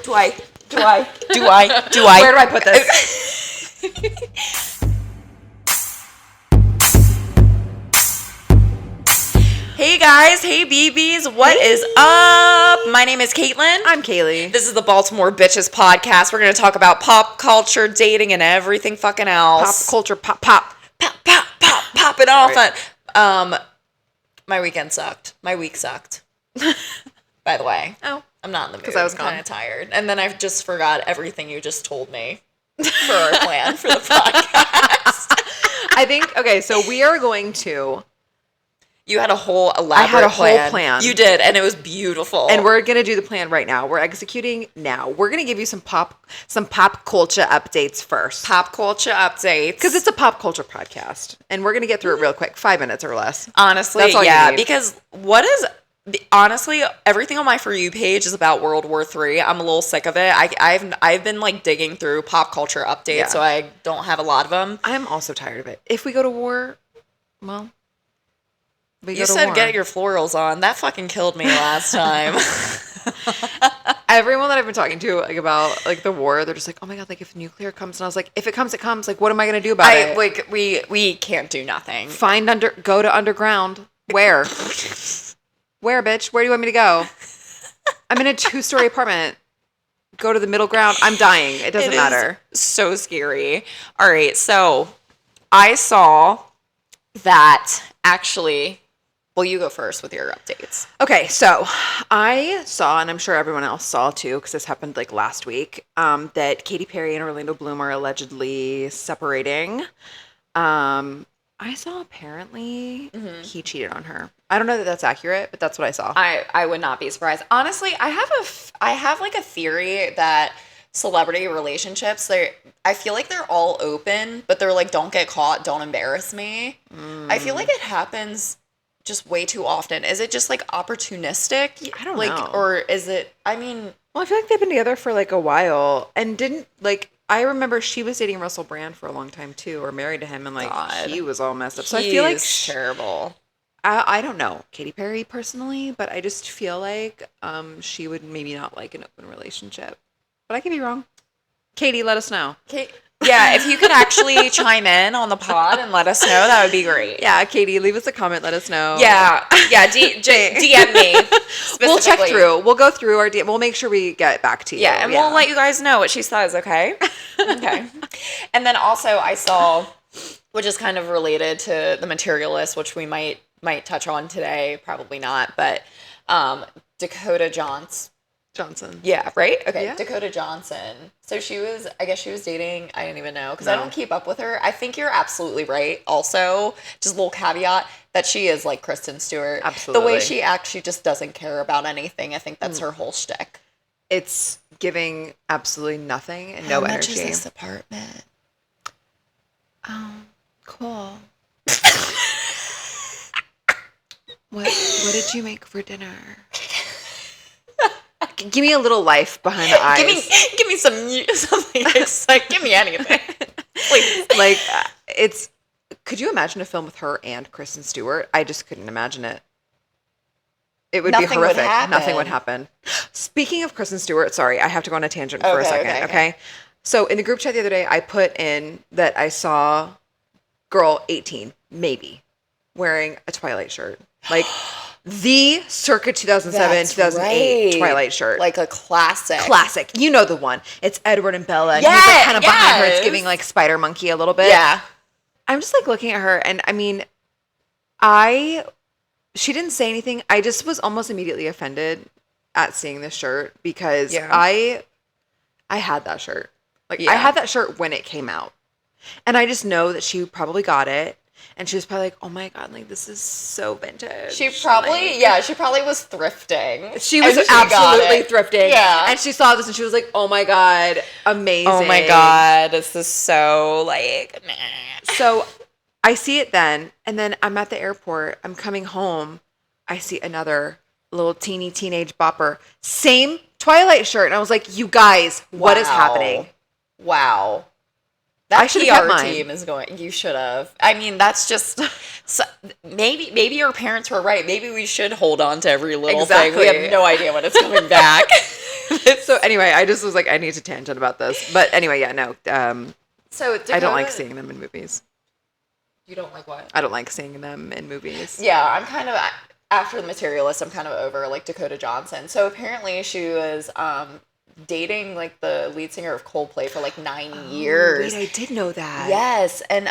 Do I? Where do I put this? Hey guys, hey BBs, what is up? My name is Caitlin. I'm Kaylee. This is the Baltimore Bitches podcast. We're going to talk about pop culture, dating, and everything fucking else. Pop culture, pop it off. Right. My weekend sucked. My week sucked. By the way. Oh. I'm not in the mood. Because I was kind of tired. And then I just forgot everything you just told me for our plan for the podcast. I think, okay, so we are going to... You had a whole elaborate I had a whole plan. You did, and it was beautiful. And we're going to do the plan right now. We're executing now. We're going to give you some pop culture updates first. Pop culture updates. Because it's a pop culture podcast. And we're going to get through it real quick. 5 minutes or less. Honestly, that's all yeah. you need. Because honestly, everything on my For You page is about World War III. I'm a little sick of it. I've been like digging through pop culture updates, so I don't have a lot of them. I'm also tired of it. If we go to war, well... You said get your florals on. That fucking killed me last time. Everyone that I've been talking to like about like the war, they're just like, oh my god, like if nuclear comes, and I was like, if it comes, it comes. Like, what am I gonna do about it? Like we can't do nothing. Go to underground. Where? Where, bitch? Where do you want me to go? I'm in a 2-story apartment. Go to the middle ground. I'm dying. It doesn't matter. So scary. All right, so I saw that actually. Well, you go first with your updates. Okay, so I saw, and I'm sure everyone else saw too, because this happened like last week, that Katy Perry and Orlando Bloom are allegedly separating. I saw apparently he cheated on her. I don't know that that's accurate, but that's what I saw. I would not be surprised. Honestly, I have like a theory that celebrity relationships, I feel like they're all open, but they're like, don't get caught, don't embarrass me. I feel like it happens just way too often. Is it just like opportunistic? I don't know. Or is it, I mean... Well, I feel like they've been together for like a while and I remember she was dating Russell Brand for a long time too, or married to him, and like he was all messed up. So I feel like terrible. I don't know Katy Perry personally, but I just feel like she would maybe not like an open relationship. But I could be wrong. Katie, let us know. Yeah, if you could actually chime in on the pod and let us know, that would be great. Yeah, Katie, leave us a comment. Let us know. Yeah. DM me. We'll check through. We'll go through our DM. We'll make sure we get back to you. Yeah, and we'll let you guys know what she says, okay? Okay. And then also I saw, which is kind of related to The Materialist, which we might touch on today, probably not, but Dakota Johnson. Yeah, right? Okay, yeah. Dakota Johnson. So I guess she was dating, I didn't even know, because I don't keep up with her. I think you're absolutely right. Also, just a little caveat, that she is like Kristen Stewart. Absolutely. The way she acts, she just doesn't care about anything. I think that's her whole shtick. It's giving absolutely nothing and no energy. How much is this apartment? Oh, cool. What did you make for dinner? Give me a little life behind the eyes. Give me something. It's like, give me anything, please. Like could you imagine a film with her and Kristen Stewart? I just couldn't imagine it. It would be horrific. Nothing would happen. Speaking of Kristen Stewart, sorry, I have to go on a tangent for a second. Okay. So in the group chat the other day, I put in that I saw girl 18, maybe, wearing a Twilight shirt. Like the circa 2007, 2008 Twilight shirt. Like a classic. Classic. You know the one. It's Edward and Bella. And he's like kind of behind her. It's giving like Spider Monkey a little bit. Yeah. I'm just like looking at her, and I mean, she didn't say anything. I just was almost immediately offended at seeing this shirt because I had that shirt. Like I had that shirt when it came out. And I just know that she probably got it. And she was probably like, oh my God, like this is so vintage. She probably was thrifting. She was absolutely thrifting. Yeah. And she saw this and she was like, oh my God, amazing. Oh my God, this is so like, nah. So I see it then, and then I'm at the airport, I'm coming home, I see another little teenage bopper, same Twilight shirt. And I was like, you guys, what is happening? Wow. That PR team is going. You should have. I mean, that's just maybe your parents were right. Maybe we should hold on to every little thing. We have no idea when it's coming back. So anyway, I just was like, I need to tangent about this. But anyway, yeah, no. So I don't like seeing them in movies. You don't like what? I don't like seeing them in movies. Yeah, I'm kind of after The Materialist. I'm kind of over like Dakota Johnson. So apparently she was dating like the lead singer of Coldplay for like 9 years. Wait, I did know that. Yes, and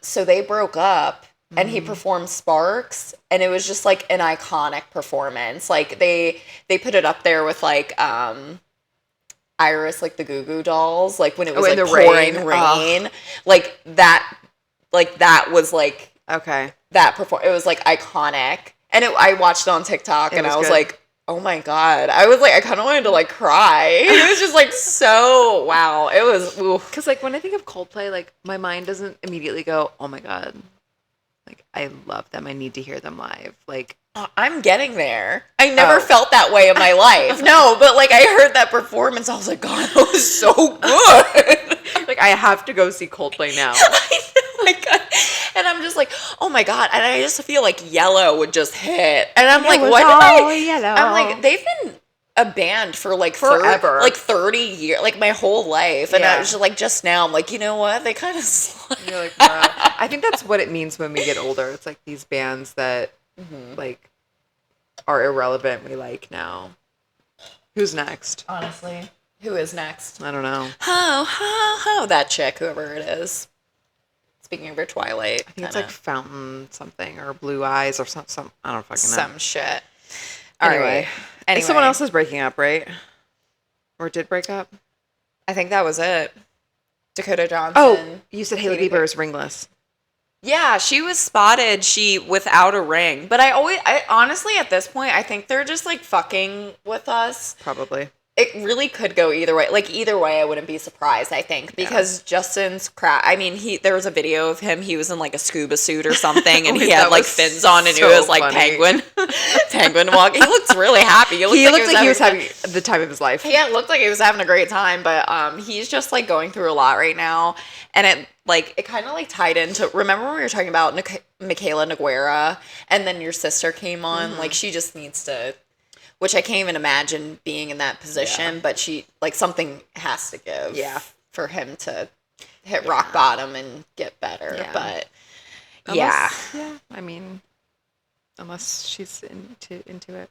so they broke up. And he performed Sparks, and it was just like an iconic performance. Like they put it up there with like Iris, like the Goo Goo Dolls, like when it was like pouring rain. Like that was like okay. That it was like iconic, and I watched it on TikTok, and I was like, oh my God. I was like, I kind of wanted to like cry. It was just like so wow. It was because like when I think of Coldplay, like my mind doesn't immediately go, oh my God. Like, I love them. I need to hear them live. Like, I'm getting there. I never felt that way in my life. No, but like I heard that performance, I was like, God, that was so good. Like, I have to go see Coldplay now. I know, my God. And I'm just like, oh my God. And I just feel like Yellow would just hit. And I'm like, what did Yellow. I'm like, they've been a band for like forever, 30 years, like my whole life. And I was just like, just now, I'm like, you know what? They kind of You're like, wow. I think that's what it means when we get older. It's like these bands that like are irrelevant we like now. Who's next? Honestly, who is next? I don't know. That chick, whoever it is. Speaking of her Twilight, I think it's like Fountain something or Blue Eyes or some I don't fucking know. Some shit. Anyway. I think someone else is breaking up, right? Or did break up? I think that was it. Dakota Johnson. Oh, you said Hailey Bieber is ringless. Yeah, she was spotted. She without a ring. But I honestly, at this point, I think they're just like fucking with us. Probably. It really could go either way. Like either way, I wouldn't be surprised. I think because Justin's crap. I mean, there was a video of him. He was in like a scuba suit or something, and he had like fins on, and it was like penguin walking. He looks really happy. He looked like he was having the time of his life. Yeah, it looked like he was having a great time, but he's just like going through a lot right now, and it kind of like tied into. Remember when we were talking about Michaela Noguera, and then your sister came on? Like she just needs to. Which I can't even imagine being in that position, but she, like, something has to give for him to hit rock bottom and get better. Yeah. But, I mean, unless she's into it.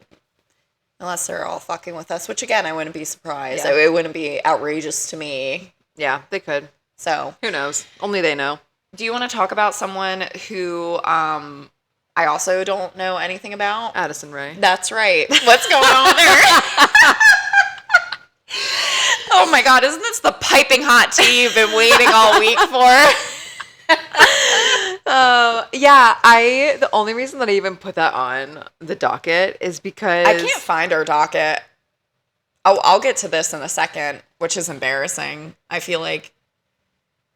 Unless they're all fucking with us, which, again, I wouldn't be surprised. Yeah. It wouldn't be outrageous to me. Yeah, they could. So. Who knows? Only they know. Do you want to talk about someone who, I also don't know anything about? Addison Rae. That's right. What's going on there? Oh my God, isn't this the piping hot tea you've been waiting all week for? The only reason that I even put that on the docket is because I can't find our docket. I'll get to this in a second, which is embarrassing. I feel like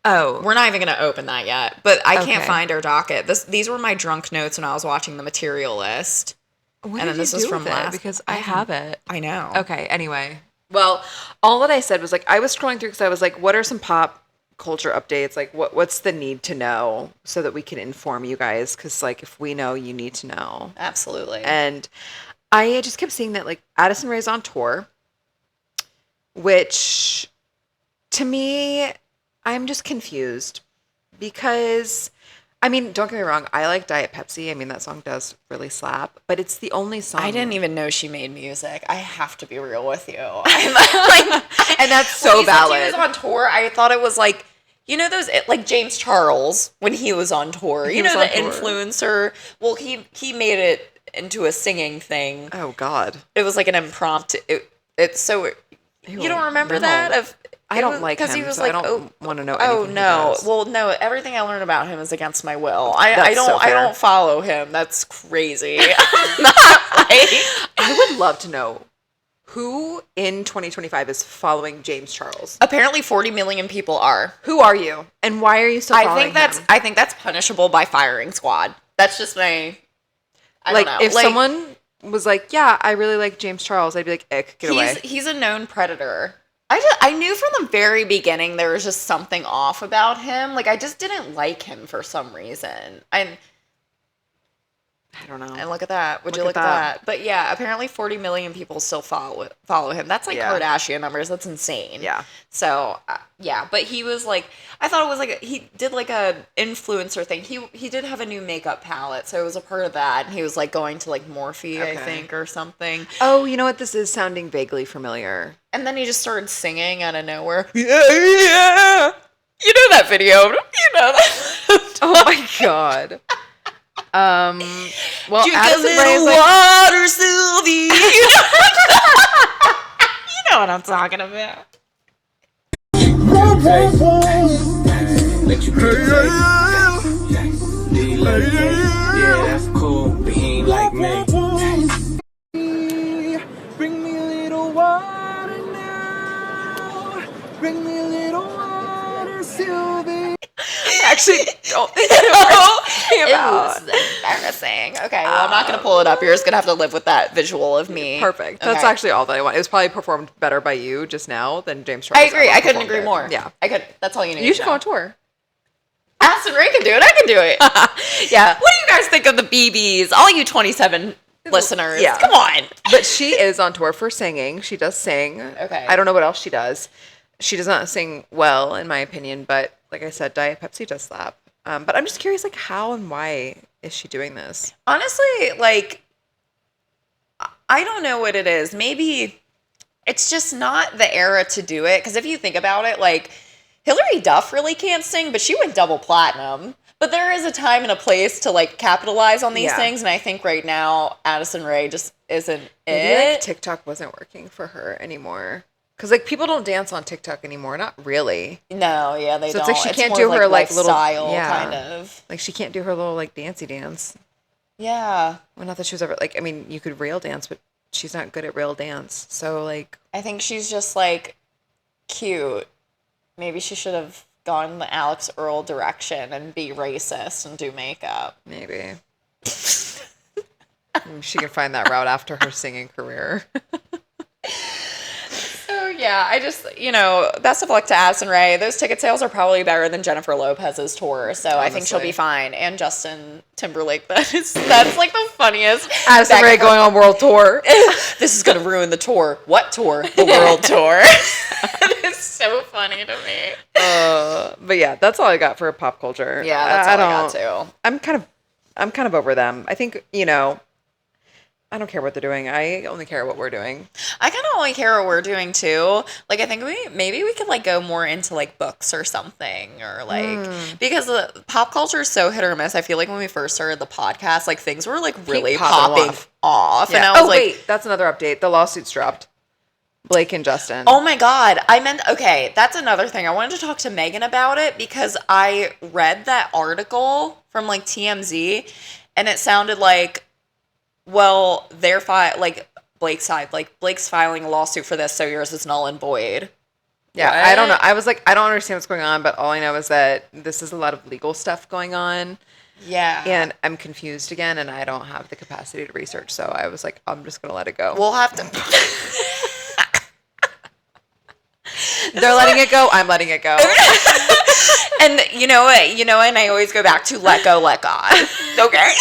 we're not even going to open that yet, but I can't find our docket. These were my drunk notes when I was watching The Materialist. What and then this is from last because I have it. I know. Okay. Anyway, well, all that I said was like I was scrolling through because I was like, what are some pop culture updates? Like, what's the need to know so that we can inform you guys? Because like if we know, you need to know. Absolutely. And I just kept seeing that like Addison Rae's on tour, which to me. I'm just confused because, I mean, don't get me wrong. I like Diet Pepsi. I mean, that song does really slap, but it's the only song. I didn't even know she made music. I have to be real with you. I'm like, and that's so valid. When she was on tour, I thought it was like, you know, those like James Charles when he was on tour. You know, the influencer. Well, he made it into a singing thing. Oh God! It was like an impromptu. It's so. You don't remember that? I don't like him, he was like, I don't want to know anything. Oh no! Well, no. Everything I learned about him is against my will. I don't follow him. That's crazy. I would love to know who in 2025 is following James Charles. Apparently, 40 million people are. Who are you, and why are you still following him? I think that's punishable by firing squad. That's just my. I don't know. If someone was like, "Yeah, I really like James Charles," I'd be like, "Ick, get away." He's a known predator. I knew from the very beginning there was just something off about him. Like I just didn't like him for some reason. I don't know. And look at that. Would you look at that? But yeah, apparently 40 million people still follow him. That's like Kardashian numbers. That's insane. Yeah. So, yeah. But he was like, I thought it was like, he did like a influencer thing. He did have a new makeup palette. So it was a part of that. And he was like going to like Morphe, I think, or something. Oh, you know what? This is sounding vaguely familiar. And then he just started singing out of nowhere. Yeah. You know that video. You know that. Oh my God. Well, drink a little water, Sylvie. You know what I'm talking about. Let you yeah, that's cool, but he ain't like me. Bring me a little water now. Bring me a little water, Sylvie. Actually, don't think about it. Was embarrassing. Okay, well, I'm not going to pull it up. You're just going to have to live with that visual of me. Perfect. That's actually all that I want. It was probably performed better by you just now than James Charles. I agree. I couldn't agree more. Yeah. That's all you need. You should go on tour. Addison Rae can do it. I can do it. Yeah. What do you guys think of the BBs? All you 27 listeners. Yeah. Come on. But she is on tour for singing. She does sing. Okay. I don't know what else she does. She does not sing well, in my opinion, but like I said, Diet Pepsi does slap. But I'm just curious, like, how and why is she doing this? Honestly, like, I don't know what it is. Maybe it's just not the era to do it. Because if you think about it, like, Hillary Duff really can't sing, but she went double platinum. But there is a time and a place to, like, capitalize on these things. And I think right now, Addison Rae just isn't Maybe, like, TikTok wasn't working for her anymore. Because, like, people don't dance on TikTok anymore. Not really. No, yeah, they don't. So it's like she can't do her, like, little... style, kind of. Like, she can't do her little, like, dancey dance. Yeah. Well, not that she was ever... Like, I mean, you could rail dance, but she's not good at rail dance. So, like... I think she's just, like, cute. Maybe she should have gone the Alex Earl direction and be racist and do makeup. Maybe. She can find that route after her singing career. So, yeah, I just, best of luck to Addison Rae. Those ticket sales are probably better than Jennifer Lopez's tour, so honestly. I think she'll be fine. And Justin Timberlake, that's like the funniest. Addison Rae going on world tour. This is going to ruin the tour. What tour? The world tour. It is so funny to me. But yeah, that's all I got for pop culture. Yeah, that's all I got too. I'm kind of over them. I think, I don't care what they're doing. I only care what we're doing. I kind of only care what we're doing too. Like, I think maybe we could like go more into like books or something, or like because the pop culture is so hit or miss. I feel like when we first started the podcast, like things were like really popping off. Yeah. And I was like, wait, that's another update. The lawsuits dropped. Blake and Justin. Oh my God. Okay, that's another thing. I wanted to talk to Megan about it because I read that article from like TMZ and it sounded like, well, Blake's side, like Blake's filing a lawsuit for this, so yours is null and void. Yeah, what? I don't know. I was like, I don't understand what's going on, but all I know is that this is a lot of legal stuff going on. Yeah. And I'm confused again, and I don't have the capacity to research, so I was like, I'm just going to let it go. We'll have to... They're letting it go. I'm letting it go. And you know what? And I always go back to let go, let God. Okay?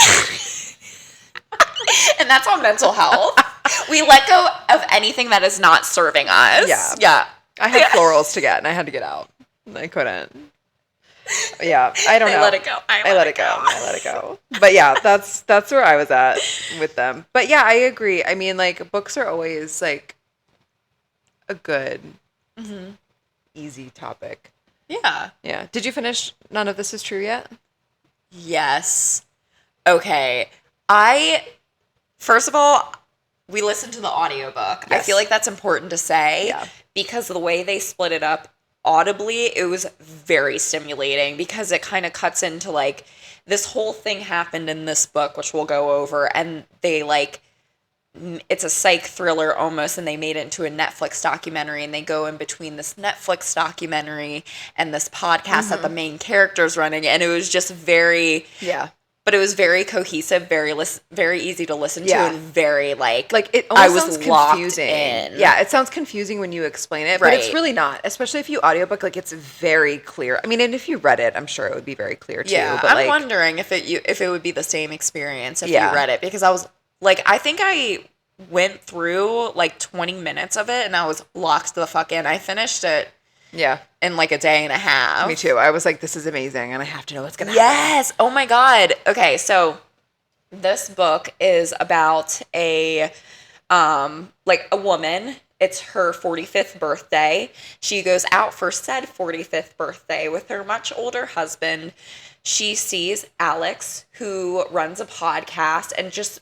And that's on mental health. We let go of anything that is not serving us. Yeah. Yeah. I had florals to get, and I had to get out. I couldn't. Yeah, I don't know. I let it go. I let it go. I let it go. But yeah, that's where I was at with them. But yeah, I agree. I mean, like, books are always like a good, easy topic. Yeah. Yeah. Did you finish None of This Is True yet? Yes. Okay. First of all, we listened to the audiobook. Yes. I feel like that's important to say because of the way they split it up audibly, it was very stimulating because it kind of cuts into like this whole thing happened in this book, which we'll go over, and they like it's a psych thriller almost, and they made it into a Netflix documentary, and they go in between this Netflix documentary and this podcast that the main character's running, and it was just very but it was very cohesive, very easy to listen to, and very like it almost sounds confusing. In. Yeah, it sounds confusing when you explain it, but it's really not. Especially if you audiobook, like it's very clear. I mean, and if you read it, I'm sure it would be very clear too. Yeah, but I'm wondering if it would be the same experience if you read it, because I was like, I think I went through like 20 minutes of it and I was locked the fuck in. I finished it. Yeah. In like a day and a half. Me too. I was like, this is amazing and I have to know what's going to happen. Yes. Oh my God. Okay. So this book is about a woman. It's her 45th birthday. She goes out for said 45th birthday with her much older husband. She sees Alex, who runs a podcast, and just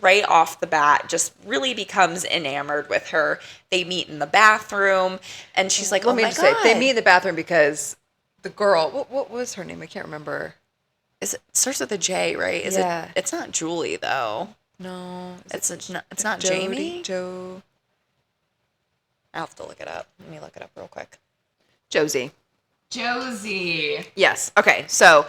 right off the bat, just really becomes enamored with her. They meet in the bathroom, and she's like, "Oh my God!" They meet in the bathroom because the girl, what was her name? I can't remember. It starts with a J, right? Yeah. It's not Julie though. No, it's not Jamie. Joe. I'll have to look it up. Let me look it up real quick. Josie. Yes. Okay. So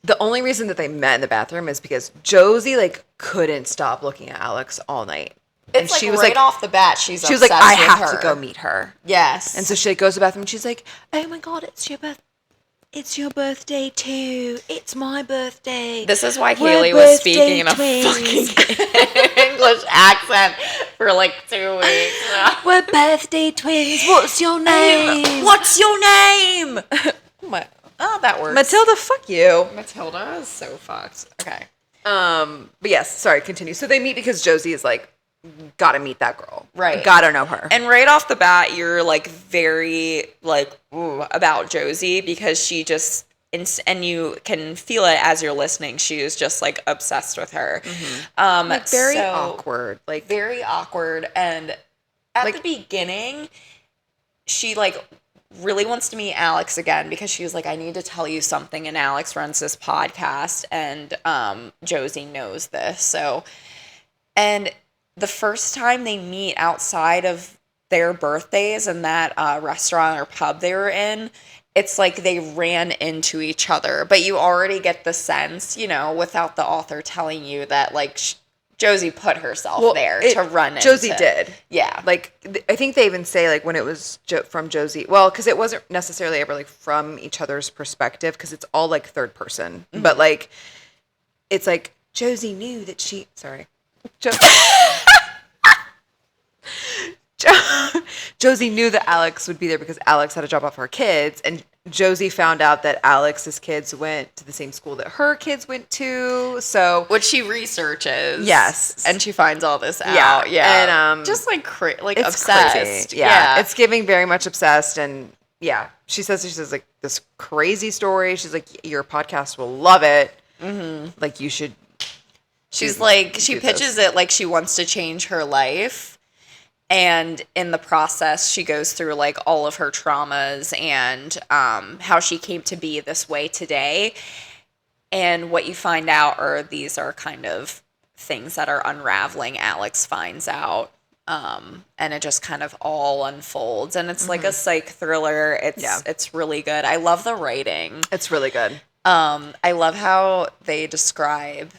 the only reason that they met in the bathroom is because Josie like couldn't stop looking at Alex all night. And she was right off the bat, she was like, I have to go meet her. Yes. And so she goes to the bathroom and she's like, oh my God, it's your birthday too. It's my birthday. This is why Kaylee was speaking in a fucking English accent for like 2 weeks. We're birthday twins. What's your name? What's your name? Oh, that works. Matilda, fuck you. Matilda is so fucked. Okay. But yes, sorry, continue. So they meet because Josie is like, gotta meet that girl. Right. Gotta know her. And right off the bat, you're like very like about Josie because she just, and you can feel it as you're listening. She is just like obsessed with her. Mm-hmm. Like very awkward. Like very awkward. And at the beginning, she like really wants to meet Alex again because she was like, I need to tell you something. And Alex runs this podcast and Josie knows this. So, and the first time they meet outside of their birthdays in that restaurant or pub they were in, it's like they ran into each other. But you already get the sense, you know, without the author telling you that like Josie put herself there to run into. Josie did. Yeah. Like, I think they even say, like, when it was from Josie, well, because it wasn't necessarily ever, like, from each other's perspective, because it's all, like, third person. Mm-hmm. But, like, it's like, Josie knew that she, sorry. Josie knew that Alex would be there because Alex had to drop off her kids, and Josie found out that Alex's kids went to the same school that her kids went to. So, which she researches, yes, and she finds all this out, and just like obsessed, crazy. Yeah, it's giving very much obsessed, and yeah, she says like this crazy story. She's like, your podcast will love it. Mm-hmm. Like you should. She's like, she pitches it like she wants to change her life. And in the process, she goes through like all of her traumas and how she came to be this way today. And what you find out these are kind of things that are unraveling. Alex finds out. And it just kind of all unfolds. And it's like a psych thriller. It's really good. I love the writing. It's really good. I love how they describe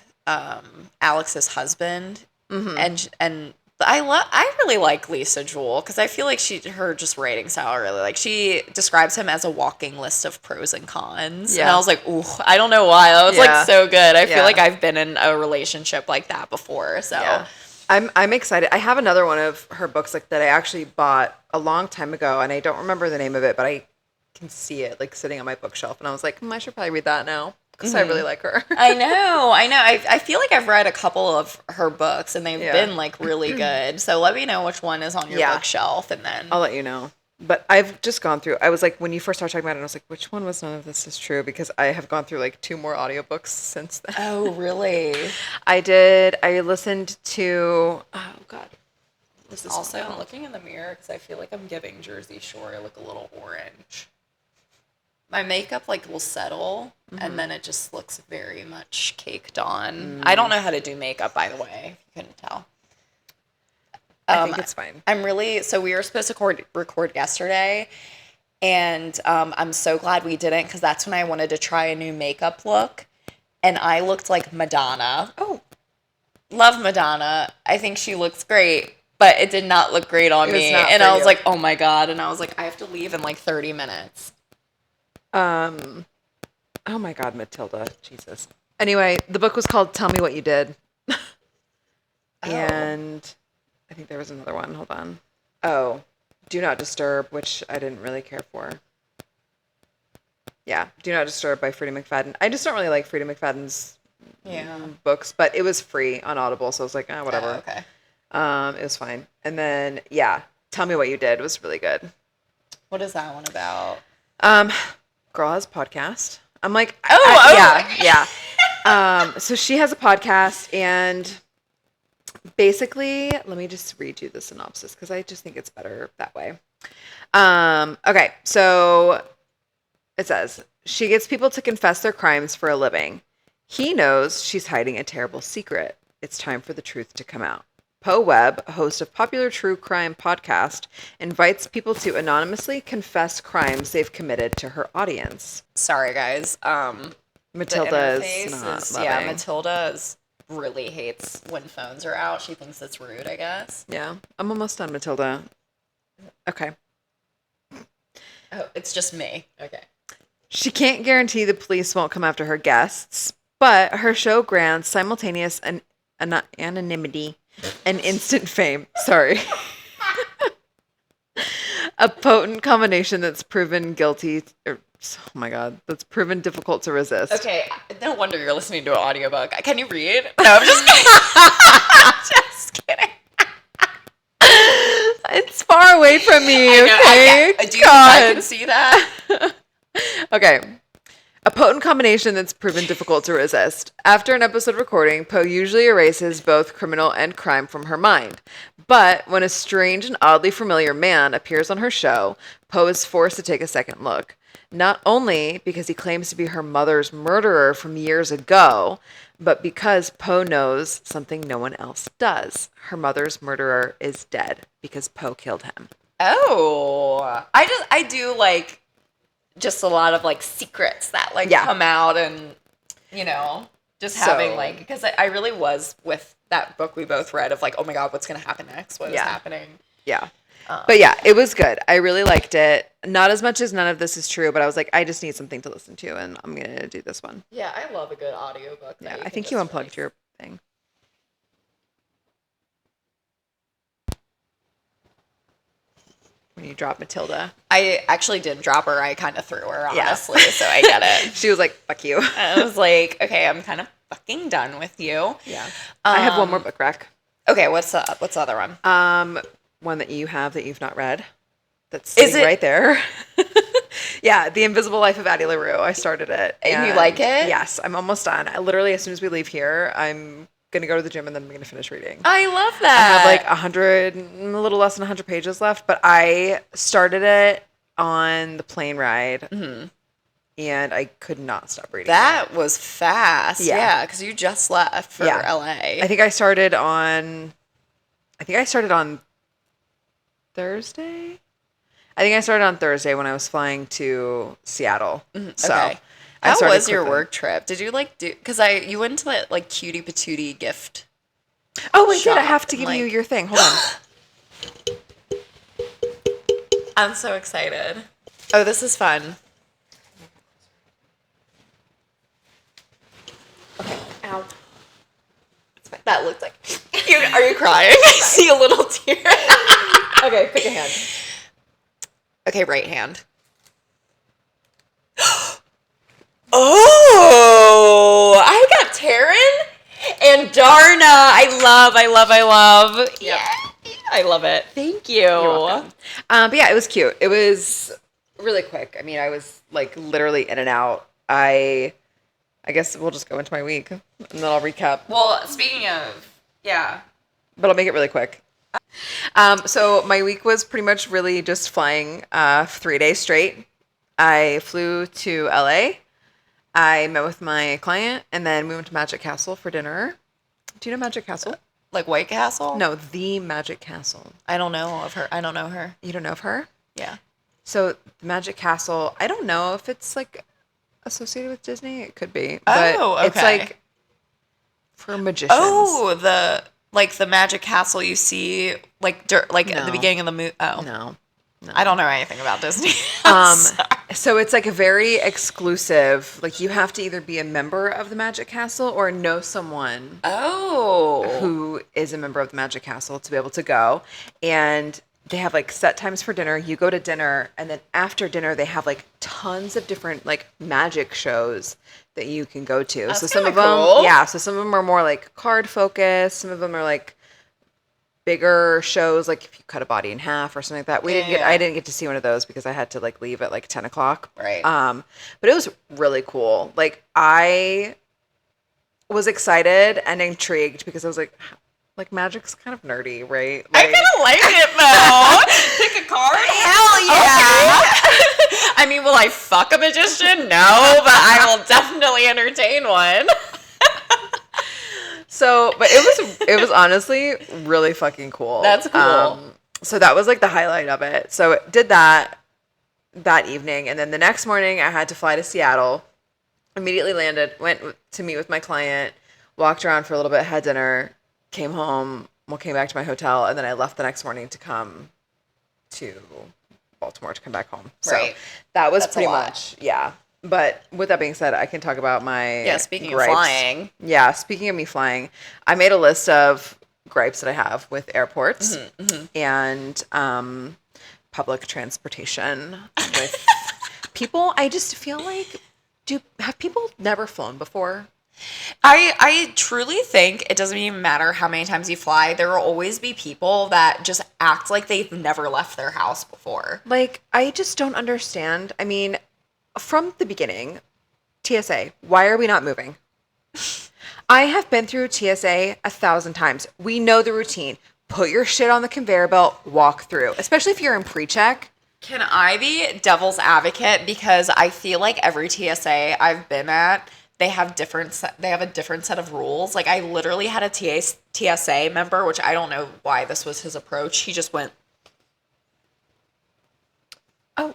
Alex's husband and I really like Lisa Jewell because I feel like her just writing style I really like. She describes him as a walking list of pros and cons. Yeah. And I was like, ooh, I don't know why. That was like so good. I feel like I've been in a relationship like that before. So I'm excited. I have another one of her books like that I actually bought a long time ago, and I don't remember the name of it, but I can see it like sitting on my bookshelf, and I was like, I should probably read that now. Because I really like her. I know. I feel like I've read a couple of her books, and they've been, like, really good. So let me know which one is on your bookshelf, and then... I'll let you know. But I've just gone through... I was like, when you first started talking about it, I was like, which one was none of this is true? Because I have gone through, like, 2 more audiobooks since then. Oh, really? I did. I listened to... Oh, God. This is also, I'm looking in the mirror because I feel like I'm giving Jersey Shore. I look a little orange. My makeup like will settle and then it just looks very much caked on. I don't know how to do makeup, by the way, if you couldn't tell. I think it's fine. So we were supposed to record yesterday, and I'm so glad we didn't because that's when I wanted to try a new makeup look. and I looked like Madonna. Oh. Love Madonna. I think she looks great, but it did not look great on me. And I was like, oh my God. And I was like, I have to leave in like 30 minutes. Oh my God, Matilda. Jesus. Anyway, the book was called Tell Me What You Did. And I think there was another one. Hold on. Oh, Do Not Disturb, which I didn't really care for. Yeah, Do Not Disturb by Freddie McFadden. I just don't really like Freddie McFadden's books, but it was free on Audible, so I was like, whatever. Oh, okay. It was fine. And then, Tell Me What You Did was really good. What is that one about? Girl has a podcast. I'm like, yeah. So she has a podcast, and basically, let me just read you the synopsis because I just think it's better that way. Okay, so it says, she gets people to confess their crimes for a living. He knows she's hiding a terrible secret. It's time for the truth to come out. Poe Webb, host of popular true crime podcast, invites people to anonymously confess crimes they've committed to her audience. Sorry, guys. Matilda is not loving. Yeah, Matilda really hates when phones are out. She thinks it's rude, I guess. Yeah, I'm almost done, Matilda. Okay. Oh, it's just me. Okay. She can't guarantee the police won't come after her guests, but her show grants simultaneous anonymity and instant fame. Sorry. A potent combination that's proven that's proven difficult to resist. Okay, no wonder you're listening to an audiobook. Can you read? No, I'm just kidding. Just kidding. It's far away from me, okay? I can see that. Okay. A potent combination that's proven difficult to resist. After an episode recording, Poe usually erases both criminal and crime from her mind. But when a strange and oddly familiar man appears on her show, Poe is forced to take a second look. Not only because he claims to be her mother's murderer from years ago, but because Poe knows something no one else does. Her mother's murderer is dead because Poe killed him. Oh. I do like just a lot of like secrets that like come out, and just having like, because I really was with that book we both read of like, oh my God, what's gonna happen next? What is happening? Yeah. But yeah, it was good. I really liked it. Not as much as None of This Is True, but I was like, I just need something to listen to, and I'm gonna do this one. Yeah, I love a good audiobook. Yeah, I think you unplugged your thing. When you dropped Matilda. I actually did drop her. I kind of threw her, honestly, so I get it. She was like, fuck you. I was like, okay, I'm kind of fucking done with you. Yeah. I have one more book rack. Okay, what's the other one? One that you have that you've not read. That's sitting right there. Yeah, The Invisible Life of Addie LaRue. I started it. And you like it? Yes, I'm almost done. I literally, as soon as we leave here, I'm going to go to the gym and then I'm going to finish reading. I love that. I have like a little less than 100 pages left, but I started it on the plane ride. Mm-hmm. And I could not stop reading. That was fast. Yeah, because you just left for LA. I think I started on Thursday. I think I started on Thursday when I was flying to Seattle. Mm-hmm. So, okay. How was your work trip? Did you because you went to that like cutie patootie gift? Oh, I did. I have to give you your thing. Hold on. I'm so excited. Oh, this is fun. Okay. Ow. That looked like. Are you crying? I see a little tear. Okay, pick a hand. Okay, right hand. Oh, I got Taryn and Darna. I love. Yep. Yeah, I love it. Thank you. You're welcome. But yeah, it was cute. It was really quick. I mean, I was like literally in and out. I guess we'll just go into my week and then I'll recap. Well, speaking of, yeah. But I'll make it really quick. So my week was pretty much really just flying 3 days straight. I flew to LA. I met with my client, and then we went to Magic Castle for dinner. Do you know Magic Castle? Like White Castle? No, the Magic Castle. I don't know of her. I don't know her. You don't know of her? Yeah. So Magic Castle, I don't know if it's like associated with Disney? It could be. But okay. It's like for magicians. Oh, the Magic Castle you see at the beginning of the movie. Oh. No. I don't know anything about Disney. So it's like a very exclusive, like you have to either be a member of the Magic Castle or know someone who is a member of the Magic Castle to be able to go. And they have like set times for dinner. You go to dinner, and then after dinner they have like tons of different like magic shows that you can go to. That's so some of cool. them, so some of them are more like card focused. Some of them are like bigger shows, like if you cut a body in half or something like that. I didn't get to see one of those because I had to like leave at like 10 o'clock. Right. But it was really cool. Like I was excited and intrigued because I was like magic's kind of nerdy, right? Like, I kind of like it though. Pick a card. Hell yeah. Okay. I mean, will I fuck a magician? No, but I will definitely entertain one. So, but it was honestly really fucking cool. That's cool. So that was like the highlight of it. So did that evening, and then the next morning I had to fly to Seattle. Immediately landed, went to meet with my client, walked around for a little bit, had dinner, came home, came back to my hotel, and then I left the next morning to come to Baltimore to come back home. So that was pretty much, yeah. But with that being said, I can talk about my speaking gripes. of flying. Yeah, speaking of me flying, I made a list of gripes that I have with airports and public transportation with people. I just feel like, have people never flown before? I truly think it doesn't even matter how many times you fly. There will always be people that just act like they've never left their house before. Like, I just don't understand. I mean, from the beginning, TSA, why are we not moving? I have been through TSA 1,000 times. We know the routine. Put your shit on the conveyor belt, walk through, especially if you're in pre-check. Can I be devil's advocate? Because I feel like every TSA I've been at, they have a different set of rules. Like I literally had a TSA member, which I don't know why this was his approach. He just went, "Oh,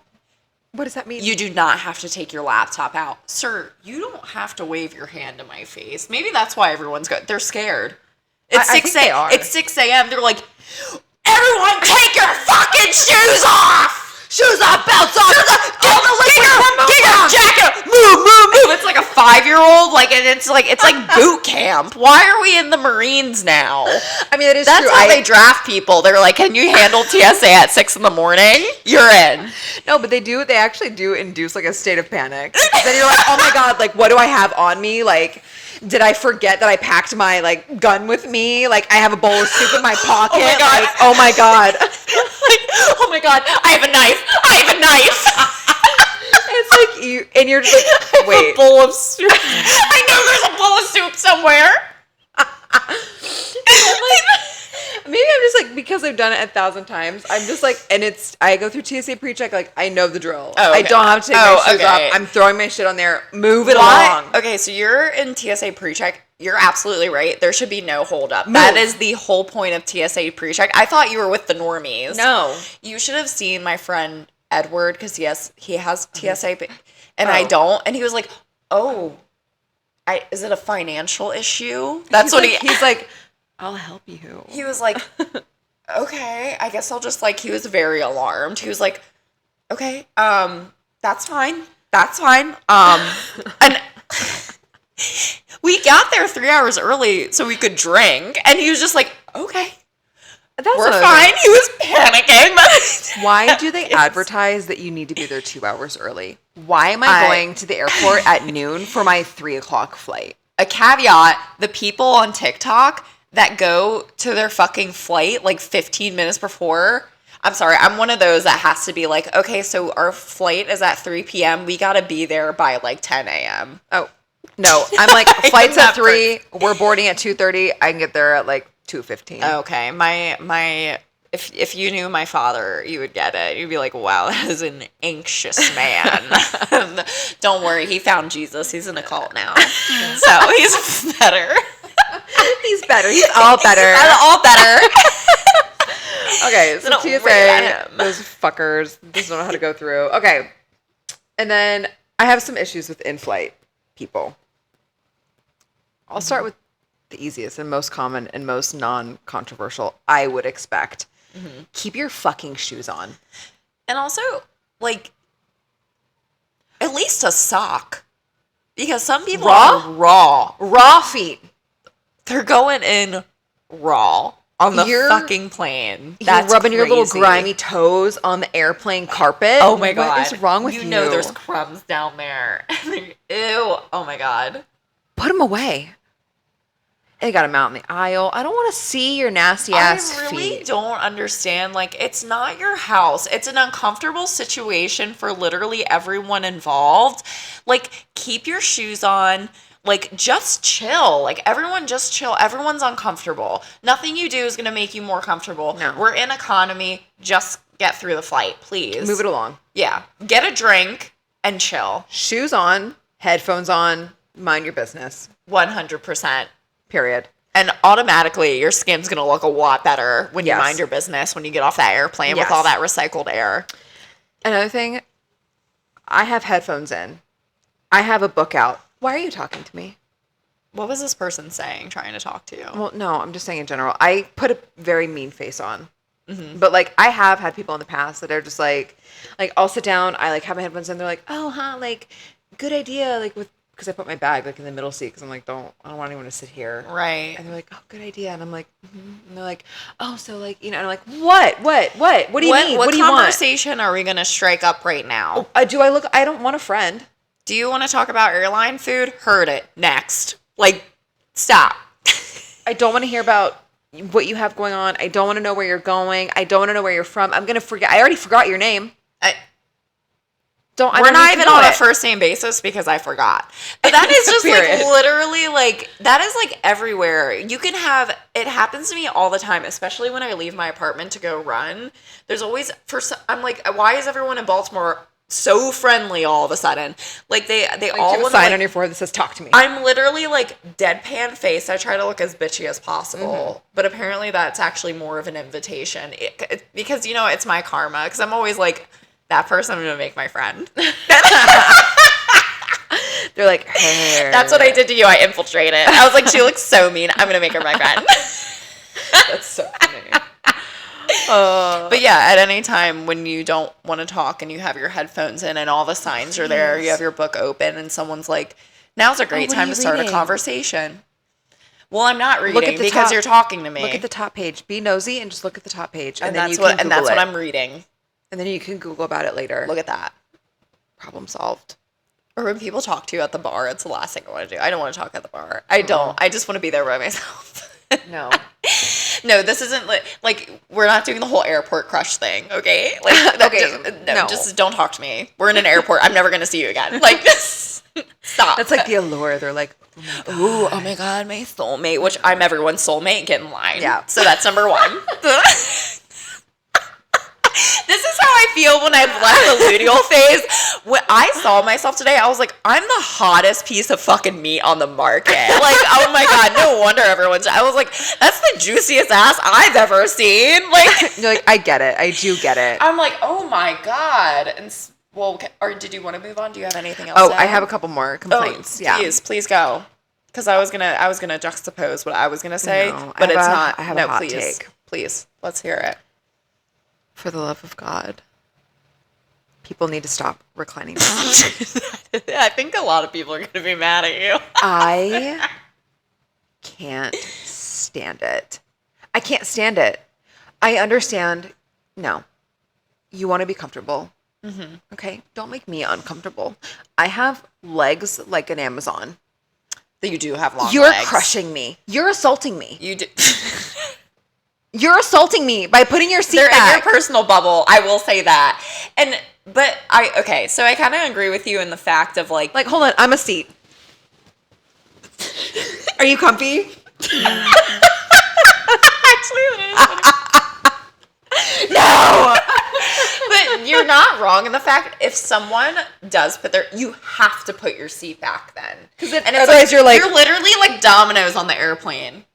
what does that mean?" You do not have to take your laptop out. Sir, you don't have to wave your hand in my face. Maybe that's why everyone's good. They're scared. It's 6 a.m. It's 6 a.m. They're like, everyone take your fucking shoes off! Shoes off, belts off, get your jacket, move. It's like a 5-year-old, and it's like boot camp. Why are we in the Marines now? I mean, that's true. How they draft people. They're like, can you handle TSA at 6 a.m? You're in. No, but they actually do induce like a state of panic. Then you're like, oh my God, like what do I have on me? Like, did I forget that I packed my like gun with me? Like I have a bowl of soup in my pocket. Oh my God. Like, oh my God. Oh my God, I have a knife. It's like you're just like, wait. A bowl of soup. I know there's a bowl of soup somewhere. Maybe I'm just like, because I've done it 1,000 times, I'm just like, and I go through TSA pre-check, like, I know the drill. Oh, okay. I don't have to take my shoes off. I'm throwing my shit on there. Move it along. Okay, so you're in TSA pre-check. You're absolutely right. There should be no holdup. That is the whole point of TSA pre-check. I thought you were with the normies. No. You should have seen my friend Edward, because he has TSA, and I don't. And he was like, is it a financial issue? That's what he's like, I'll help you. He was like, okay, I guess I'll just he was very alarmed. He was like, okay, that's fine. And we got there 3 hours early so we could drink. And he was just like, okay, we're fine. He was panicking. Why do they advertise that you need to be there 2 hours early? Why am I going to the airport at noon for my 3 o'clock flight? A caveat, the people on TikTok that go to their fucking flight 15 minutes before. I'm sorry, I'm one of those that has to be like, okay, so our flight is at 3 p.m. We got to be there by 10 a.m. Oh, no. I'm like, flight's at 3. We're boarding at 2:30. I can get there at 2:15. Okay. If you knew my father, you would get it. You'd be like, wow, that is an anxious man. Don't worry, he found Jesus. He's in a cult now. So he's better. He's better. He's all better. He's all better. Okay, so TSA, those fuckers, doesn't know how to go through. Okay. And then I have some issues with in-flight people. I'll start with the easiest and most common and most non-controversial, I would expect. Mm-hmm. Keep your fucking shoes on. And also, like, at least a sock. Because some people are raw. Raw feet. They're going in raw on the fucking plane. That's you're rubbing crazy. Your little grimy toes on the airplane carpet. Oh my God. What is wrong with you? You know there's crumbs down there. Ew. Oh my God. Put them away. They got them out in the aisle. I don't want to see your nasty ass feet. I really don't understand. Like, it's not your house. It's an uncomfortable situation for literally everyone involved. Like, keep your shoes on. Like, just chill. Like, everyone just chill. Everyone's uncomfortable. Nothing you do is going to make you more comfortable. No. We're in economy. Just get through the flight, please. Move it along. Yeah. Get a drink and chill. Shoes on, headphones on, mind your business. 100%. Period. And automatically, your skin's going to look a lot better when you mind your business, when you get off that airplane with all that recycled air. Another thing, I have headphones in. I have a book out. Why are you talking to me? What was this person saying, trying to talk to you? Well, no, I'm just saying in general. I put a very mean face on. Mm-hmm. But, like, I have had people in the past that are just like, I'll sit down, I, like, have my headphones in, they're like, oh, like, good idea, like, because I put my bag, like, in the middle seat, because I'm like, I don't want anyone to sit here. Right. And they're like, oh, good idea. And I'm like, mm-hmm. And they're like, oh, so, like, you know, and I'm like, what do you mean? What do you want? What conversation are we going to strike up right now? I don't want a friend. Do you want to talk about airline food? Heard it. Next. Like, stop. I don't want to hear about what you have going on. I don't want to know where you're going. I don't want to know where you're from. I'm going to forget. I already forgot your name. We're not even on a first name basis because I forgot. But that is just like literally like, that is like everywhere. You can have, it happens to me all the time, especially when I leave my apartment to go run. There's always, I'm like, why is everyone in Baltimore so friendly all of a sudden? Like they all have a sign on your forehead that says talk to me. I'm literally like deadpan face. I try to look as bitchy as possible, but apparently that's actually more of an invitation because, you know, it's my karma because I'm always like, that person I'm going to make my friend. They're like, hey. That's what I did to you. I infiltrated. I was like, she looks so mean. I'm going to make her my friend. That's so funny. But yeah, at any time when you don't want to talk and you have your headphones in and all the signs are there, you have your book open and someone's like, now's a great time to start a conversation. Well, I'm not reading because you're talking to me. Look at the top page. Be nosy and just look at the top page. And that's what I'm reading. And then you can Google about it later. Look at that. Problem solved. Or when people talk to you at the bar, it's the last thing I want to do. I don't want to talk at the bar. I don't. I just want to be there by myself. No. No, this isn't like we're not doing the whole airport crush thing, okay? Like, okay. Just don't talk to me. We're in an airport. I'm never going to see you again. Like, stop. That's like the allure. They're like, oh my God, my soulmate, which I'm everyone's soulmate. Get in line. Yeah. So that's number one. This is how I feel when I've left the luteal phase. When I saw myself today, I was like, I'm the hottest piece of fucking meat on the market. Like, oh my God, no wonder everyone's... I was like, that's the juiciest ass I've ever seen. Like, you're like, I get it. I do get it. I'm like, oh my God. And well, or did you want to move on? Do you have anything else? Oh, I have a couple more complaints. Please go. Because I was gonna juxtapose what I was gonna say, but it's not. I have a hot take. Please, let's hear it. For the love of God, people need to stop reclining. I think a lot of people are going to be mad at you. I can't stand it. I can't stand it. I understand. No. You want to be comfortable. Mm-hmm. Okay? Don't make me uncomfortable. I have legs like an Amazon. That you do have long legs. You're crushing me. You're assaulting me. You do. You're assaulting me by putting your seat back. They're in your personal bubble. I will say that. So I kind of agree with you in the fact of like, hold on, I'm a seat. Are you comfy? Actually, no. But you're not wrong in the fact if someone does you have to put your seat back then. And otherwise you're literally like dominoes on the airplane.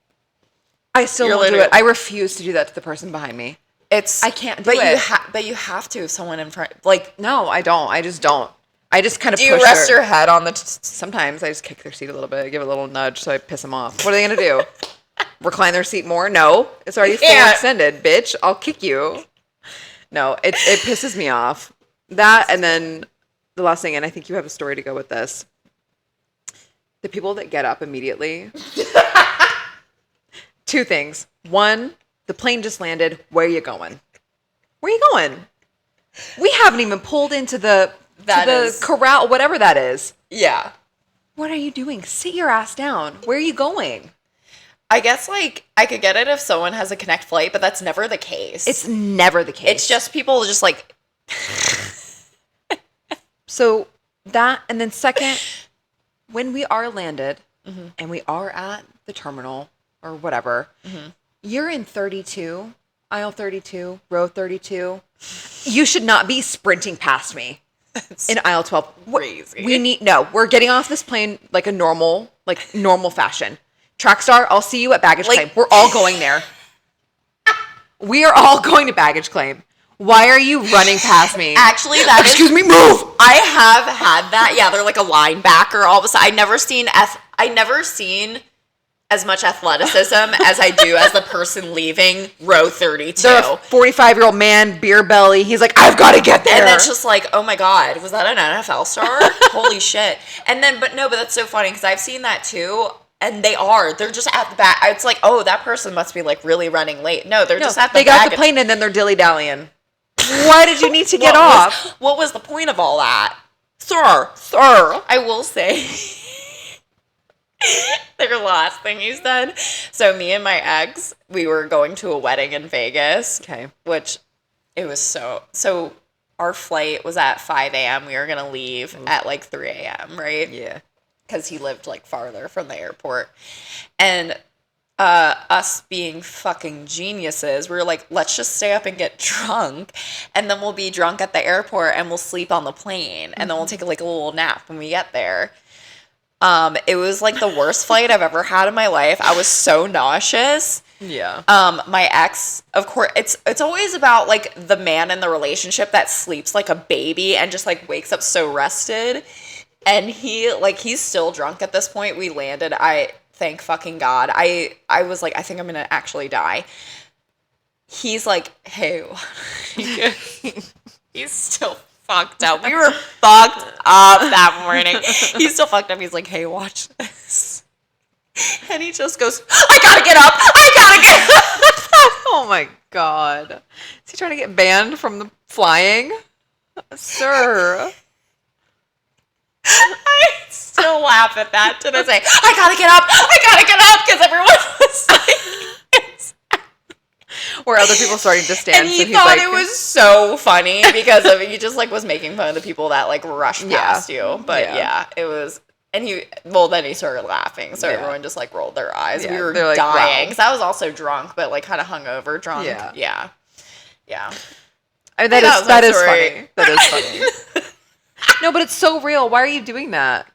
I still won't do it. I refuse to do that to the person behind me. I can't do it. But you have to if someone in front. Like, no, I don't. I just don't. I just kind of Do you rest your head on the... Sometimes I just kick their seat a little bit, give it a little nudge so I piss them off. What are they going to do? Recline their seat more? No. It's already full extended, bitch. I'll kick you. No, it pisses me off. That, and then the last thing, and I think you have a story to go with this. The people that get up immediately. 2 things. 1, the plane just landed. Where are you going? Where are you going? We haven't even pulled into the corral, whatever that is. Yeah. What are you doing? Sit your ass down. Where are you going? I guess, like, I could get it if someone has a connect flight, but that's never the case. It's never the case. It's just people just, like... So, that, and then second, when we are landed, and we are at the terminal, or whatever, you're in 32, aisle 32, row 32. You should not be sprinting past me. In aisle 12. Crazy. We're getting off this plane like a normal fashion. Trackstar, I'll see you at baggage claim. We're all going there. We are all going to baggage claim. Why are you running past me? Actually, excuse me, move! I have had that. Yeah, they're like a linebacker all of a sudden. I never seen as much athleticism as I do as the person leaving row 32. They're a 45-year-old man, beer belly. He's like, I've got to get there. And it's just like, oh my God, was that an NFL star? Holy shit. And then, but that's so funny because I've seen that too. And they're just at the back. It's like, oh, that person must be like really running late. No, they're just at the back. They got the plane and then they're dilly-dallying. Why did you need to get off? What was the point of all that? Sir, I will say, the last thing you said. So me and my ex, we were going to a wedding in Vegas. Okay. Which it was so our flight was at 5 a.m. We were going to leave at like 3 a.m., right? Yeah. Because he lived like farther from the airport. And us being fucking geniuses, we were like, let's just stay up and get drunk, and then we'll be drunk at the airport and we'll sleep on the plane, and then we'll take like a little nap when we get there. It was like the worst flight I've ever had in my life. I was so nauseous. Yeah. My ex, of course, it's always about like the man in the relationship that sleeps like a baby and just like wakes up so rested. And he's still drunk at this point. We landed. Thank fucking God. I was like, I think I'm going to actually die. He's like, hey, he's still fucked up. We were fucked up that morning. He's still fucked up. He's like, hey, watch this. And he just goes, I gotta get up. Oh my God. Is he trying to get banned from the flying? Sir. I still laugh at that to this day. I gotta get up because everyone was like, where other people starting to stand. And he thought it was so funny because of he just like was making fun of the people that like rushed past you. But yeah, it was. And then he started laughing, so everyone just like rolled their eyes. We were like, dying because I was also drunk, but like kind of hungover drunk. Yeah. I mean, that is funny. That is funny. No, but it's so real. Why are you doing that?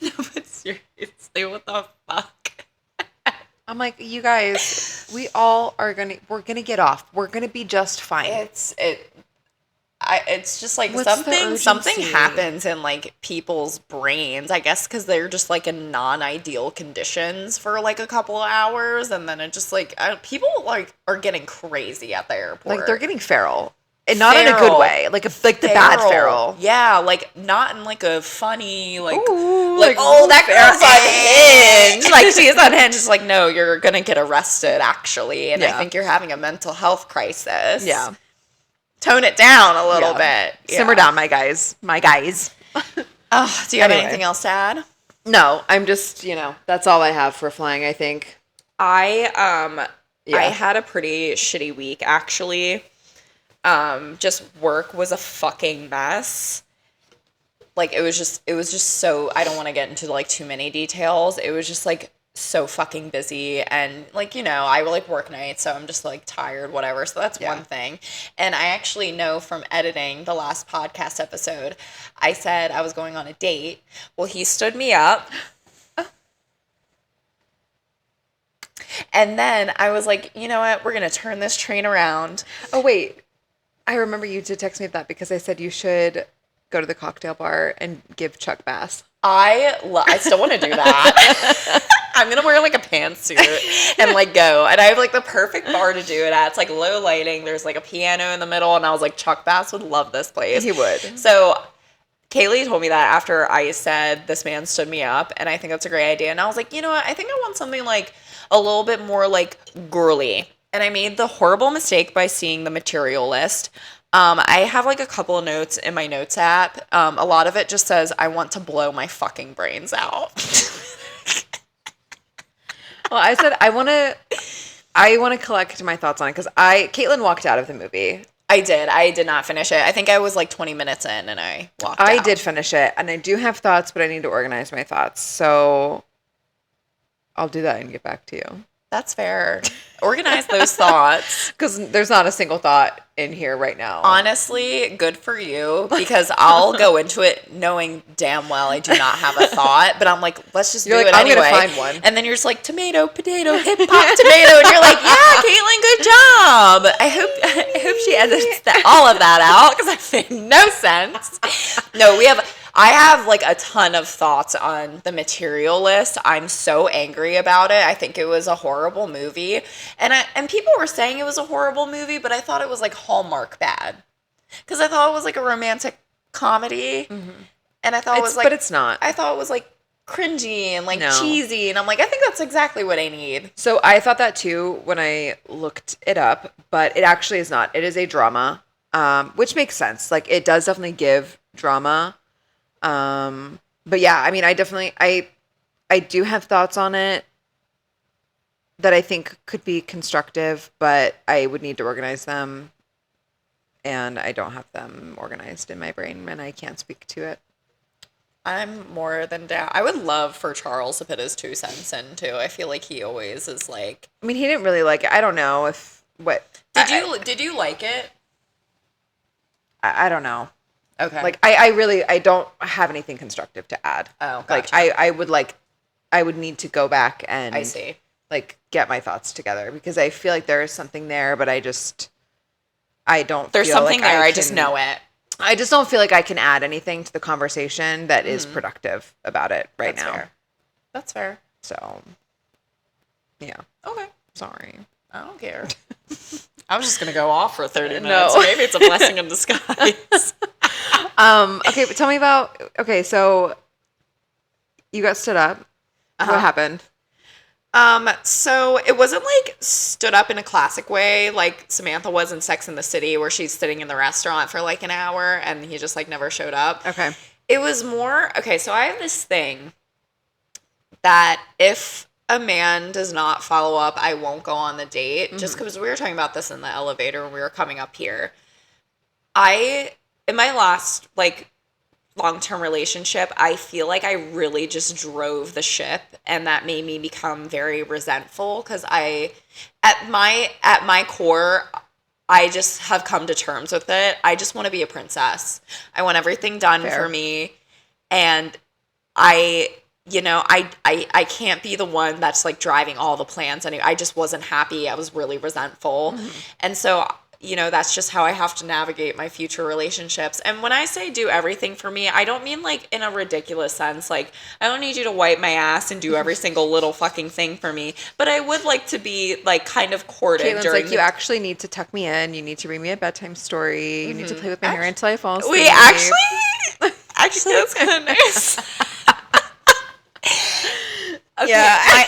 No, but seriously, what the fuck? I'm like, you guys, we're gonna get off. We're gonna be just fine. It's just like something happens in like people's brains, I guess, because they're just like in non-ideal conditions for like a couple of hours, and then it just like people like are getting crazy at the airport. Like they're getting feral. And not in a good way, like the bad feral. Yeah, like not in like a funny like, ooh, like oh that girl's unhinged. Like she's unhinged. It's like no, you're gonna get arrested actually, and I think you're having a mental health crisis. Yeah, tone it down a little bit. Simmer down, my guys. Oh, do you have anything else to add? No, I'm just that's all I have for flying. I think I had a pretty shitty week actually. Just work was a fucking mess. Like it was just so, I don't want to get into like too many details. It was just like so fucking busy, and like I like work nights, so I'm just like tired, whatever. So that's one thing. And I actually know from editing the last podcast episode, I said I was going on a date. Well, he stood me up. And then I was like, you know what? We're going to turn this train around. Oh, wait. I remember you did text me that because I said you should go to the cocktail bar and give Chuck Bass. I still want to do that. I'm gonna wear like a pantsuit and like go, and I have like the perfect bar to do it at. It's like low lighting. There's like a piano in the middle, and I was like, Chuck Bass would love this place. He would. So Kaylee told me that after I said this man stood me up, and I think that's a great idea. And I was like, you know what? I think I want something like a little bit more like girly. And I made the horrible mistake by seeing The Materialist. I have like a couple of notes in my notes app. A lot of it just says, I want to blow my fucking brains out. Well, I said I want to collect my thoughts on it because Caitlin walked out of the movie. I did. I did not finish it. I think I was like 20 minutes in and I walked out. I did finish it, and I do have thoughts, but I need to organize my thoughts. So I'll do that and get back to you. That's fair. Organize those thoughts. Because there's not a single thought in here right now. Honestly, good for you, because I'll go into it knowing damn well I do not have a thought, but I'm like, let's just do it anyway. I'm going to find one. And then you're just like, tomato, potato, hip hop, tomato, and you're like, yeah, Caitlin, good job. I hope she edits all of that out, because that made no sense. No, I have like a ton of thoughts on The Materialist. I'm so angry about it. I think it was a horrible movie. And people were saying it was a horrible movie, but I thought it was like Hallmark bad. Because I thought it was like a romantic comedy. Mm-hmm. And I thought it was like... But it's not. I thought it was like cringy and like cheesy. And I'm like, I think that's exactly what I need. So I thought that too when I looked it up, but it actually is not. It is a drama, which makes sense. Like it does definitely give drama. But yeah, I mean, I do have thoughts on it that I think could be constructive, but I would need to organize them, and I don't have them organized in my brain, and I can't speak to it. I'm more than down. I would love for Charles to put his 2 cents in too. I feel like he always is like. I mean, he didn't really like it. I don't know if what. Did you like it? I don't know. Okay. Like I don't have anything constructive to add. Oh, gotcha. Like I would need to go back and I see. Like get my thoughts together because I feel like there is something there, but I don't. There's feel something like there. I just know it. I just don't feel like I can add anything to the conversation that is productive about it right now. Fair. That's fair. So, yeah. Okay. Sorry. I don't care. I was just gonna go off for 30 minutes. No. So maybe it's a blessing in disguise. Okay, but tell me about. Okay, so you got stood up. Uh-huh. What happened? So it wasn't like stood up in a classic way like Samantha was in Sex and the City where she's sitting in the restaurant for like an hour and he just like never showed up. Okay. It was more, okay, so I have this thing that if a man does not follow up, I won't go on the date. Just because we were talking about this in the elevator when we were coming up here. In my last like long-term relationship, I feel like I really just drove the ship, and that made me become very resentful because at my core, I just have come to terms with it. I just want to be a princess. I want everything done for me, and I can't be the one that's like driving all the plans. I just wasn't happy. I was really resentful, and so. That's just how I have to navigate my future relationships. And when I say do everything for me, I don't mean like in a ridiculous sense. Like, I don't need you to wipe my ass and do every single little fucking thing for me. But I would like to be like kind of courted. Caitlin's you actually need to tuck me in. You need to read me a bedtime story. You need to play with my hair until I fall asleep. Wait, actually, that's kind of nice. Okay. Yeah.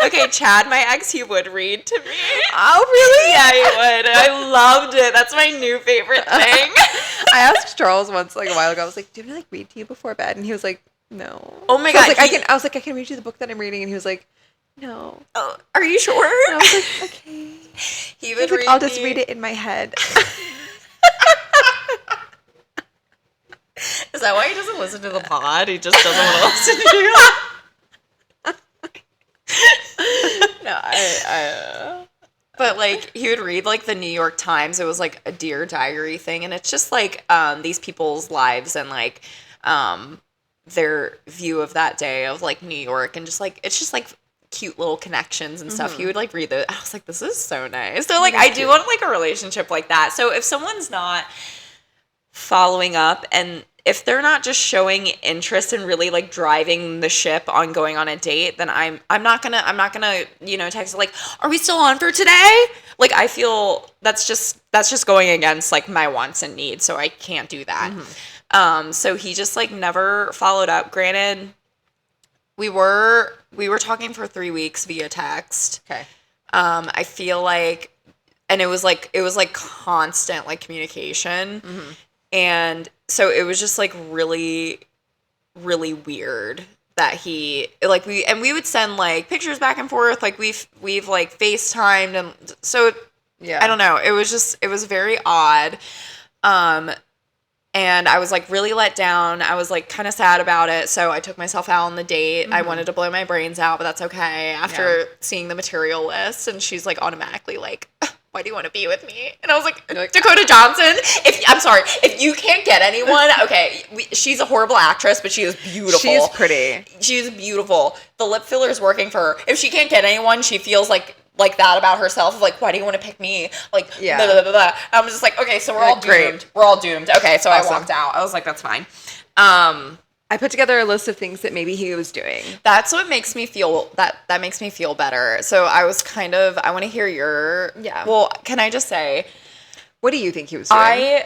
Okay, Chad, my ex, he would read to me. Oh, really? Yeah, he would. I loved it. That's my new favorite thing. I asked Charles once, like a while ago. I was like, "Do I like read to you before bed?" And he was like, "No." Oh my god! I was like, "I can read you the book that I'm reading," and he was like, "No." Oh, are you sure? And I was like, "Okay." He would read. I'll just read it in my head. Is that why he doesn't listen to the pod? He just doesn't want to listen to you. No, but like he would read like the New York Times. It was like a Dear Diary thing, and it's just like these people's lives and like their view of that day of like New York, and just like it's just like cute little connections and stuff, he would like read those. I was like, this is so nice. So like, I do want like a relationship like that. So if someone's not following up, and if they're not just showing interest and really like driving the ship on going on a date, then I'm not gonna text like, are we still on for today? Like, I feel that's just going against like my wants and needs, so I can't do that. So he just like never followed up. Granted, we were talking for 3 weeks via text. Okay. I feel like, and it was like constant like communication. And so it was just like really, really weird that he like we would send like pictures back and forth. Like we've like FaceTimed, and so I don't know. It was very odd. And I was like really let down. I was like kind of sad about it. So I took myself out on the date. I wanted to blow my brains out, but that's okay. After seeing the material list, and she's like automatically like, why do you want to be with me? And I was like, Dakota Johnson, if you can't get anyone, okay, she's a horrible actress, but she is beautiful. She's pretty. She's beautiful. The lip filler is working for her. If she can't get anyone, she feels like that about herself. Like, why do you want to pick me? Like, blah, blah, blah, blah. I'm just like, okay, so we're all doomed. Great. We're all doomed. Okay, so awesome. I walked out. I was like, that's fine. I put together a list of things that maybe he was doing. That's what makes me feel that makes me feel better. So I was I want to hear your Well, can I just say, what do you think he was doing?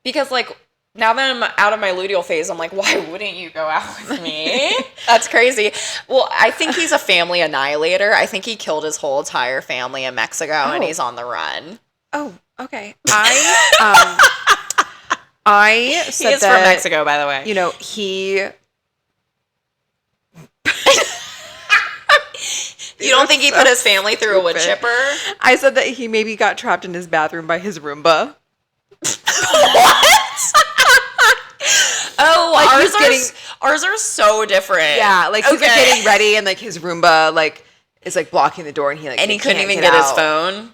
Because like now that I'm out of my luteal phase, I'm like, why wouldn't you go out with me? That's crazy. Well, I think he's a family annihilator. I think he killed his whole entire family in Mexico, and he's on the run. Oh, okay. I said he is from Mexico, by the way. You know, he... You don't think he put his family through a wood chipper? I said that he maybe got trapped in his bathroom by his Roomba. What? Oh, like ours are so different. Yeah, like he's like getting ready, and like his Roomba like is like blocking the door, and he couldn't even get his phone.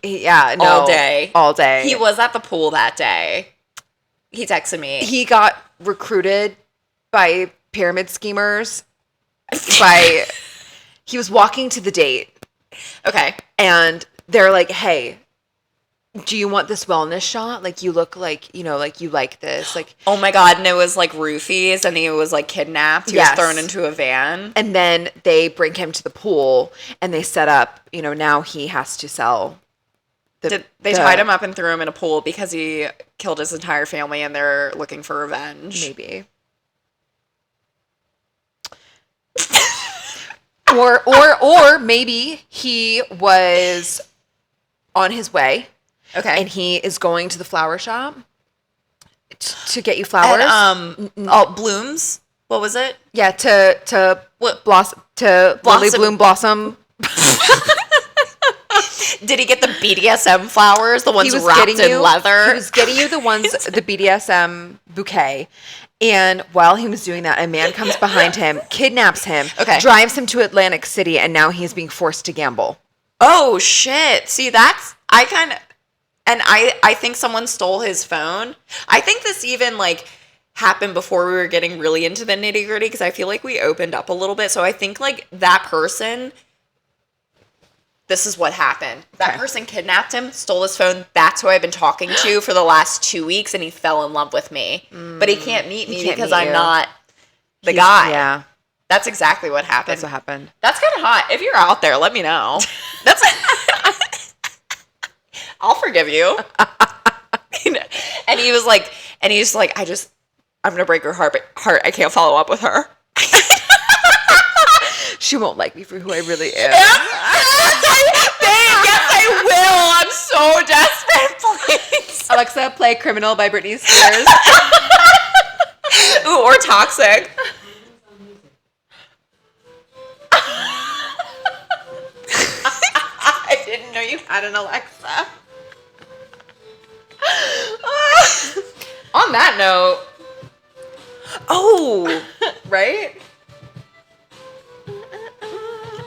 All day. He was at the pool that day. He texted me. He got recruited by pyramid schemers. He was walking to the date. Okay, and they're like, "Hey, do you want this wellness shot? Like, you look like, like you like this. Like, oh my God." And it was like roofies, and he was like kidnapped. He was thrown into a van. And then they bring him to the pool, and they set up, now he has to sell. They tied him up and threw him in a pool because he killed his entire family, and they're looking for revenge. Maybe. or maybe he was on his way. Okay. And he is going to the flower shop to get you flowers. And, blooms. What was it? Yeah, to blossom, Lily Bloom Blossom. Did he get the BDSM flowers? The ones wrapped in leather? He was getting you the ones, the BDSM bouquet. And while he was doing that, a man comes behind him, kidnaps him, drives him to Atlantic City, and now he's being forced to gamble. Oh, shit. See, and I think someone stole his phone. I think this even like happened before we were getting really into the nitty gritty, because I feel like we opened up a little bit. So I think like that person, this is what happened. That person kidnapped him, stole his phone. That's who I've been talking to for the last 2 weeks, and he fell in love with me. But he can't meet me because I'm not the guy. Yeah. That's exactly what happened. That's what happened. That's kind of hot. If you're out there, let me know. I'll forgive you. And he's like, I'm going to break her heart. I can't follow up with her. She won't like me for who I really am. Yes, I will. I'm so desperate, please. Alexa, play Criminal by Britney Spears. Ooh, or Toxic. I didn't know you had an Alexa. On that note. Oh. Right?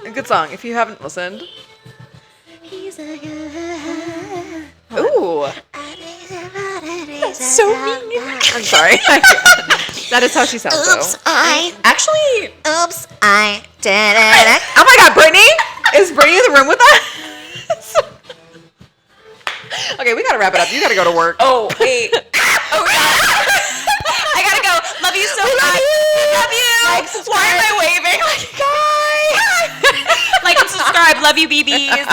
A good song if you haven't listened. Ooh. That's so mean. I'm sorry. That is how she sounds, Oops, though. Actually, Oops, I did it. Oh my God, Brittany! Is Brittany in the room with us? Okay, we gotta wrap it up. You gotta go to work. oh, wait. Oh, God. I gotta go. Love you so much. Love you. Like, subscribe. Why am I waving? Like, bye. Like and subscribe. Love you, BBs.